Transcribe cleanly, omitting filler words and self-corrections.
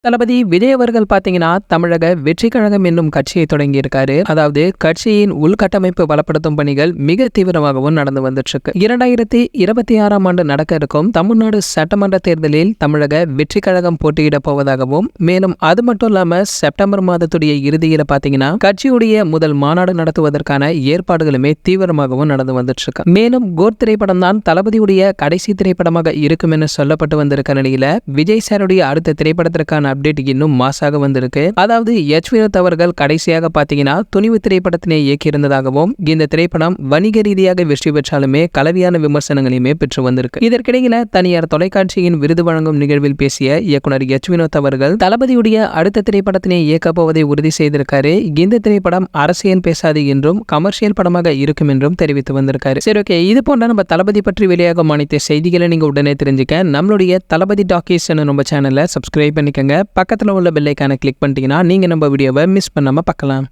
தளபதி விஜய் அவர்கள் பாத்தீங்கன்னா தமிழக வெற்றி கழகம் என்னும் கட்சியை தொடங்கி இருக்காரு. அதாவது கட்சியின் உள்கட்டமைப்பு பலப்படுத்தும் பணிகள் மிக தீவிரமாகவும் நடந்து வந்துட்டு இருக்கு. 2026ஆம் ஆண்டு நடக்க இருக்கும் தமிழ்நாடு சட்டமன்ற தேர்தலில் தமிழக வெற்றி கழகம் போட்டியிட போவதாகவும், மேலும் அது மட்டும் இல்லாம செப்டம்பர் மாதத்துடைய இறுதியில பாத்தீங்கன்னா கட்சியுடைய முதல் மாநாடு நடத்துவதற்கான ஏற்பாடுகளுமே தீவிரமாகவும் நடந்து வந்துட்டு இருக்கு. மேலும் கோட் திரைப்படம் தான் தளபதியுடைய கடைசி திரைப்படமாக இருக்கும் என சொல்லப்பட்டு வந்திருக்க நிலையில விஜய் சாருடைய அடுத்த திரைப்படத்திற்கான அப்டேட் இன்னும் மாசாக வந்திருக்கு. அதாவது வினோத் அவர்கள் கடைசியாக பாத்தீங்கன்னா துணிவு திரைப்படத்தினை இயக்கியிருந்ததாகவும், இந்த திரைப்படம் வணிக ரீதியாக வெற்றி பெற்றாலுமே கலவையான விமர்சனங்களையுமே பெற்று வந்திருக்கு. இதற்கிடையில தனியார் தொலைக்காட்சியின் விருது வழங்கும் நிகழ்வில் பேசிய இயக்குனர் வினோத் அவர்கள் தளபதியுடைய அடுத்த திரைப்படத்தினை இயக்க போவதை உறுதி செய்திருக்காரு. இந்த திரைப்படம் அரசியல் பேசாது என்றும் கமர்ஷியல் படமாக இருக்கும் என்றும் தெரிவித்து வந்திருக்காரு. சரி, ஓகே, இது போன்ற நம்ம தளபதி பற்றி வெளியாகும் அனைத்து செய்திகளை நீங்க உடனே தெரிஞ்சுக்க நம்மளுடைய தளபதி டாக்கீஸ் நம்ம சேனலை சப்ஸ்கிரைப் பண்ணிக்கங்க. பக்கத்துல உள்ள பெல் ஐகானை கிளிக் பண்ணிட்டீங்கன்னா நீங்க நம்ம வீடியோவை மிஸ் பண்ணாம பார்க்கலாம்.